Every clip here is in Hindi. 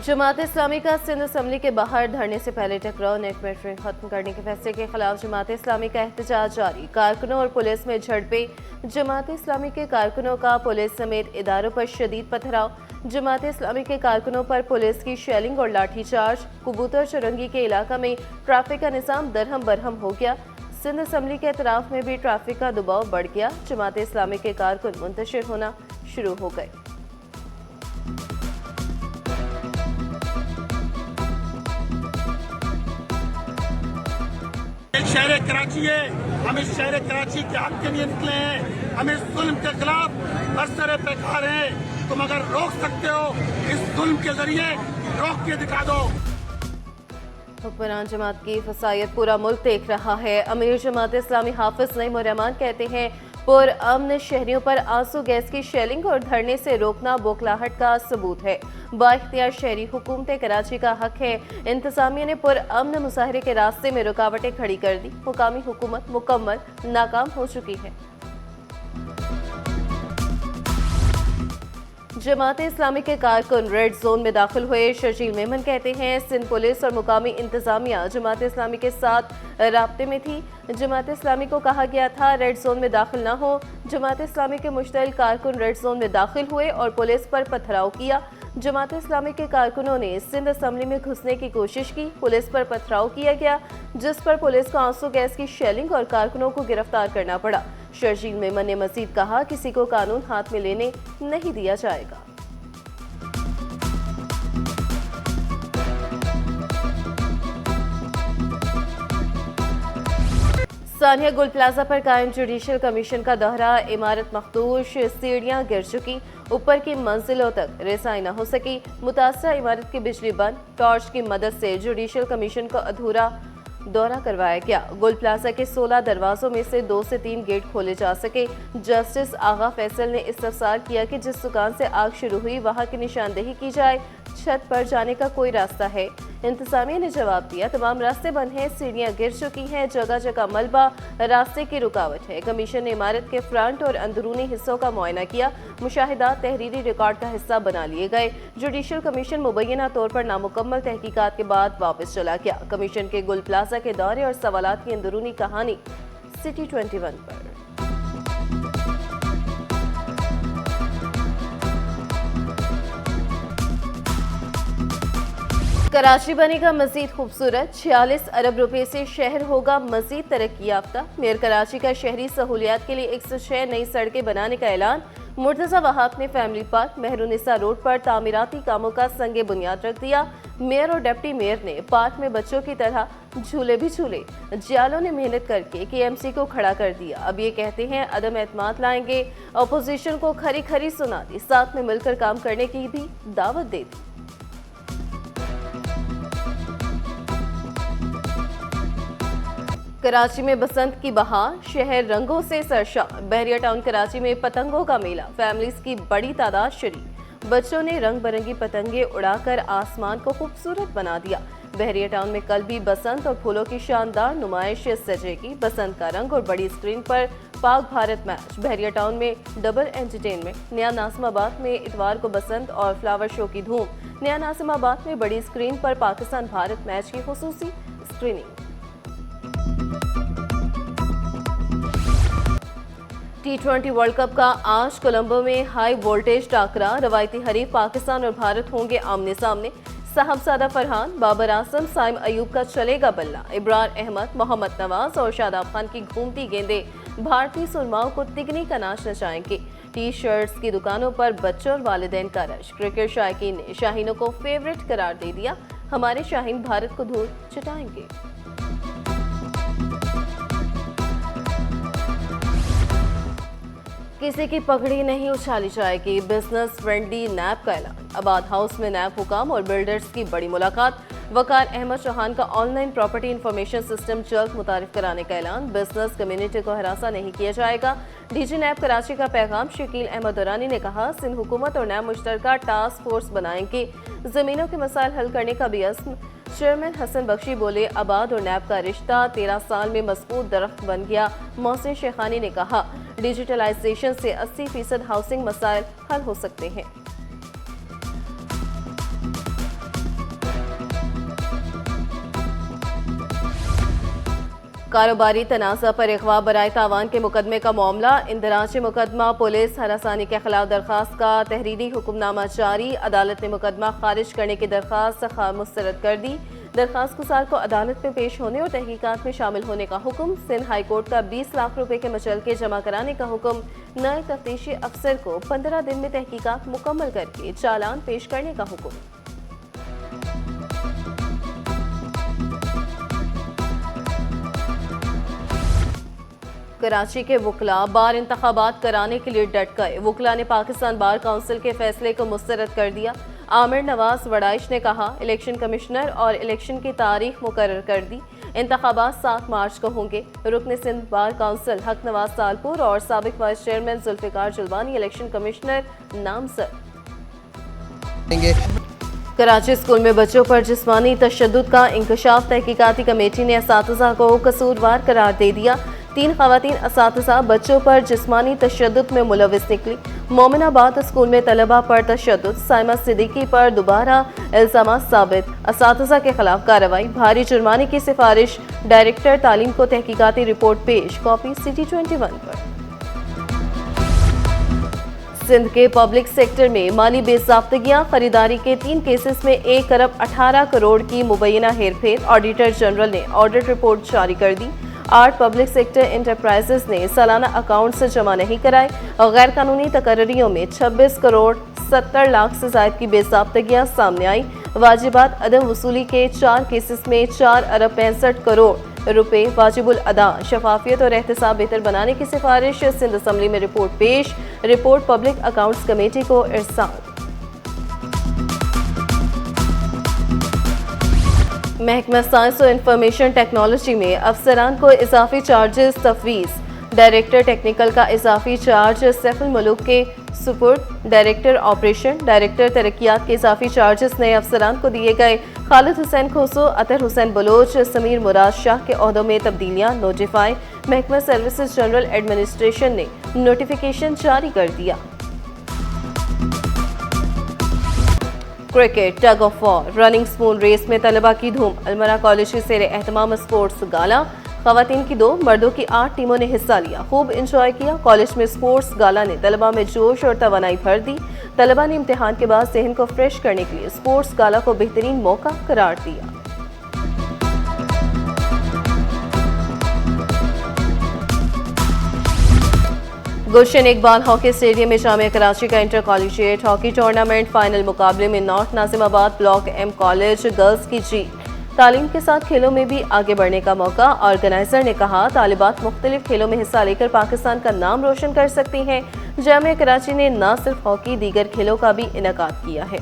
जमात इस्लामी का सिंध असम्बली के बाहर धरने से पहले टकराव नेट मेटरिंग खत्म करने के फैसले के खिलाफ जमात इस्लामी का एहतजाज जारी। कारकुनों और पुलिस में झड़पें। जमात इस्लामी के कारकुनों का पुलिस समेत इदारों पर शदीद पथराव। जमात इस्लामी के कारकुनों पर पुलिस की शेलिंग और लाठीचार्ज। कबूतर चुरंगी के इलाका में ट्रैफिक का निज़ाम दरहम बरहम हो गया। सिंध असम्बली के अतराफ में भी ट्रैफिक का दबाव बढ़ गया। जमात इस्लामी के कारकुन मुंतशिर होना शुरू हो गए। शहर कराची है, हम इस शहर कराची के हक के लिए निकले हैं। हम इस जुल्म के खिलाफ बरसरे पे खा रहे हैं। तुम अगर रोक सकते हो इस जुल्म के जरिए, रोक के दिखा दो। हुक्मरान जमात की फसायत पूरा मुल्क देख रहा है। अमीर जमात इस्लामी हाफिज नईम और रहमान कहते हैं पुरअमन शहरियों पर आंसू गैस की शेलिंग और धरने से रोकना बौखलाहट का सबूत है। बाइख्तियार शहरी हुकूमत कराची का हक है। इंतजामिया ने पुरअमन मुजाहरे के रास्ते में रुकावटें खड़ी कर दी। मुकामी हुकूमत मुकम्मल नाकाम हो चुकी है। जमात इस्लामी के कारकुन रेड जोन में दाखिल हुए। शर्जील मेमन कहते हैं सिंध पुलिस और मुकामी इंतजामिया जमात इस्लामी के साथ राब्ते में थी। जमात इस्लामी को कहा गया था रेड जोन में दाखिल न हो। जमात इस्लामी के मुश्तइल कारकुन रेड जोन में दाखिल हुए और पुलिस पर पथराव किया। जमात इस्लामी के कारकुनों ने सिंध असम्बली में घुसने की कोशिश की। पुलिस पर पथराव किया गया, जिस पर पुलिस को आंसू गैस की शेलिंग और कारकुनों को गिरफ्तार करना पड़ा। शर्जील मेमन ने मजीद कहा किसी को कानून हाथ में लेने नहीं दिया जाएगा। सानिया गुल प्लाजा पर कायम जुडिशल कमीशन का दोहरा। इमारत मखदूश, सीढ़ियां गिर चुकी, ऊपर की मंजिलों तक रसाई न हो सकी। मुतासरा इमारत की बिजली बंद। टॉर्च की मदद से जुडिशल कमीशन को अधूरा दौरा करवाया गया। गुल प्लाजा के 16 दरवाजों में से 2 से 3 गेट खोले जा सके। जस्टिस आगा फैसल ने इस्तफसार किया कि जिस दुकान से आग शुरू हुई वहां की निशानदेही की जाए। छत पर जाने का कोई रास्ता है? इंतजामिया ने जवाब दिया तमाम रास्ते बंद हैं, सीढ़ियां गिर चुकी हैं, जगह जगह मलबा रास्ते की रुकावट है। कमीशन ने इमारत के फ्रंट और अंदरूनी हिस्सों का मुआयना किया। मुशाहिदात तहरीरी रिकॉर्ड का हिस्सा बना लिए गए। जुडिशल कमीशन मुबैना तौर पर नामुकम्मल तहकीकात के बाद वापस चला गया। कमीशन के गुल प्लाजा के दौरे और सवालात की अंदरूनी कहानी सिटी 21 पर। कराची बनेगा मजीद खूबसूरत। 46 अरब रुपए से शहर होगा मजीद तरक्की याफ्ता। मेयर कराची का शहरी सहूलियात के लिए 106 नई सड़कें बनाने का ऐलान। मुर्तजा वहाब ने फैमिली पार्क मेहरुनिसा रोड पर तामीराती कामों का संगे बुनियाद रख दिया। मेयर और डिप्टी मेयर ने पार्क में बच्चों की तरह झूले भी झूले। जियालों ने मेहनत करके KMC को खड़ा कर दिया। अब ये कहते हैं अदम एतमाद लाएंगे। अपोजिशन को खरी खरी सुना दी, साथ में मिलकर काम करने की भी दावत दे दी। कराची में बसंत की बहार, शहर रंगों से सरशार। बहरिया टाउन कराची में पतंगों का मेला, फैमिलीज की बड़ी तादाद शरीक। बच्चों ने रंग बिरंगी पतंगे उड़ाकर आसमान को खूबसूरत बना दिया। बहरिया टाउन में कल भी बसंत और फूलों की शानदार नुमाइश सजेगी। बसंत का रंग और बड़ी स्क्रीन पर पाक भारत मैच। बहरिया टाउन में डबल एंटरटेनमेंट। नया नासिमाबाद में इतवार को बसंत और फ्लावर शो की धूम। नया नासिमाबाद में बड़ी स्क्रीन पर पाकिस्तान भारत मैच की खुसूसी स्क्रीनिंग। T20 वर्ल्ड कप का आज कोलंबो में हाई वोल्टेज टाकरा। रवायती हरीफ पाकिस्तान और भारत होंगे आमने सामने। साहबजादा फरहान, बाबर आजम, साइम अयूब का चलेगा बल्ला। इब्रार अहमद, मोहम्मद नवाज और शादाब खान की घूमती गेंदें भारतीय सुरमाओं को तिगनी का नाच नचाएंगे। T-शर्ट्स की दुकानों पर बच्चों और वालिदैन का रश। क्रिकेट शायकीन ने शाहीनों को फेवरेट करार दे दिया। हमारे शाहीन भारत को धूल चटाएंगे। किसी की पगड़ी नहीं उछाली जाएगी। बिजनेस फ्रेंडली नैब का ऐलान। आबाद हाउस में नैब हुकाम और बिल्डर्स की बड़ी मुलाकात। वकार अहमद चौहान का ऑनलाइन प्रॉपर्टी इंफॉर्मेशन सिस्टम जल्द मुतारिफ कराने का ऐलान। बिजनेस कम्युनिटी को हरासा नहीं किया जाएगा। डीजी नैब कराची का पैगाम। शकील अहमद दुरानी ने कहा सिंध हुकूमत और नैब मुश्तरका टास्क फोर्स बनाएंगे। जमीनों के मसाइल हल करने का भी अज़्म। चेयरमैन हसन बख्शी बोले आबाद और नैब का रिश्ता 13 साल में मजबूत दरख्त बन गया। मोहसिन शेखानी ने कहा डिजिटलाइजेशन से 80% हाउसिंग मसाइल हल हो सकते हैं। कारोबारी तनाज़ा पर अगवा बराए तावान के मुकदमे का मामला इंदराज मुकदमा पुलिस हरासानी के खिलाफ दरख्वास्त का तहरीरी हुक्मनामा जारी। अदालत ने मुकदमा खारिज करने की दरख्वास्त मुस्तरद कर दी। दरख्वास्त गुजार को अदालत में पेश होने और तहकीकात में शामिल होने का हुक्म। सिंध हाई कोर्ट का 20 लाख रुपए के मचलके जमा कराने का हुक्म। नए तफ्तीशी अफसर को 15 दिन में तहकीकात मुकम्मल करके चालान पेश करने का हुक्म। कराची के वकला बार इंतखाबात कराने के लिए डट गए। वकला ने पाकिस्तान बार काउंसिल के फैसले को मुस्तरद कर दिया। आमिर नवाज वड़ाइश ने कहा, इलेक्शन कमिश्नर और इलेक्शन की तारीख मुकर्रर कर दी। इंतखाबात 7 मार्च को होंगे। रुकन सिंध बार काउंसिल हक नवाज सालपुर और साबिक vice chairman Zulfiqar Julwani election commissioner नामजद। कराची स्कूल में बच्चों पर जिस्मानी तशद्दुद का इंकशाफ। तहकीकाती कमेटी ने असातिज़ा को कसूरवार करार दे दिया। 3 खवातीन असातिज़ा बच्चों पर जिस्मानी तशद्दुद में मुलविस निकली। मोमिनाबाद स्कूल में तलबा पर तशद्दुद। साइमा सिद्दीकी पर दोबारा इल्जाम साबित। असातिज़ा के खिलाफ कार्रवाई। भारी जुर्माने की सिफारिश। डायरेक्टर तालीम को तहकीकाती रिपोर्ट पेश। कॉपी सिटी 21 पर। सिंध के पब्लिक सेक्टर में माली बेज़ाब्तगियां। खरीदारी के 3 केसेस में 1 अरब 18 करोड़ की मुबैना हेरफेर। ऑडिटर जनरल ने ऑडिट रिपोर्ट जारी कर दी। 8 पब्लिक सेक्टर इंटरप्राइजेस ने सालाना अकाउंट से जमा नहीं कराए। गैर कानूनी तकर्रियों में 26 करोड़ 70 लाख से ज्यादा की बेज़ाब्तगियां सामने आई। वाजिबात अदम वसूली के 4 केसेस में 4 अरब 65 करोड़ रुपए वाजिबुल अदा। शफाफियत और एहतसाब बेहतर बनाने की सिफारिश। सिंध असम्बली में रिपोर्ट पेश। रिपोर्ट पब्लिक अकाउंट्स कमेटी को इरसाल। महकमा साइंस और इंफॉर्मेशन टेक्नोलॉजी में अफसरान को इजाफी चार्जेस तफवीज़। डायरेक्टर टेक्निकल का इजाफी चार्ज सैफुल मलूक के सुपुर्द। डायरेक्टर ऑपरेशन, डायरेक्टर तरक्यात के इजाफी चार्जेस नए अफसरान को दिए गए। खालिद हुसैन खोसो, अतर हुसैन बलोच, समीर मुराद शाह के ओहदों में तब्दीलियां नोटिफाई। महकमा सर्विसेज जनरल एडमिनिस्ट्रेशन ने नोटिफिकेशन जारी कर दिया। Cricket tug of war. Running spoon race में तलबा की धूम। अलमरा कॉलेज की सेरे एहतमाम स्पोर्ट्स गाला। खवातीन की 2, मर्दों की 8 टीमों ने हिस्सा लिया। खूब इंजॉय किया। कॉलेज में स्पोर्ट्स गाला ने तलबा में जोश और तवानाई भर दी। तलबा ने इम्तिहान के बाद ज़हन को फ्रेश करने के लिए स्पोर्ट्स गाला को बेहतरीन मौका करार दिया। गुलशन इकबाल हॉकी स्टेडियम में जामिया कराची का inter collegiate hockey tournament final मुकाबले में north Nazimabad block M college girls की जीत। तालीम के साथ खेलों में भी आगे बढ़ने का मौका। ऑर्गेनाइजर ने कहा, तालिबात मुख्तलिफ खेलों में हिस्सा लेकर पाकिस्तान का नाम रोशन कर सकती हैं। जामिया कराची ने न सिर्फ हॉकी, दीगर खेलों का भी इनेकाद किया है।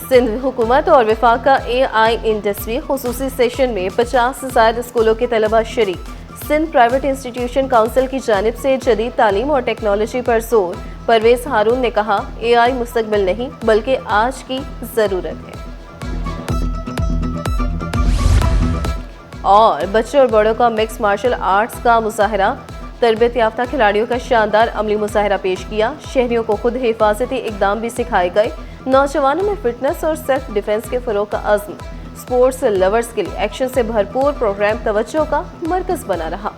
सिंध हुकूमत और वफाक का AI इंडस्ट्री खुसूसी सेशन में 50 से ज्यादा स्कूलों के तलबा शरीक। सिंध प्राइवेट इंस्टीट्यूशन काउंसिल की जानिब से जदीद तालीम और टेक्नोलॉजी पर जोर। परवेज हारून ने कहा, AI मुस्तकबिल नहीं बल्कि आज की जरूरत है। और बच्चों और बड़ों का मिक्स मार्शल आर्ट्स का मुजाहरा। तरबियत याफ्ता खिलाड़ियों का शानदार अमली मुजाहरा पेश किया। शहरियों को खुद हिफाजती इकदाम भी सिखाए गए। नौजवानों में फिटनेस और सेल्फ डिफेंस के फरोग का अज़्म। स्पोर्ट्स लवर्स के लिए एक्शन से भरपूर प्रोग्राम तवज्जो का मरकज बना रहा।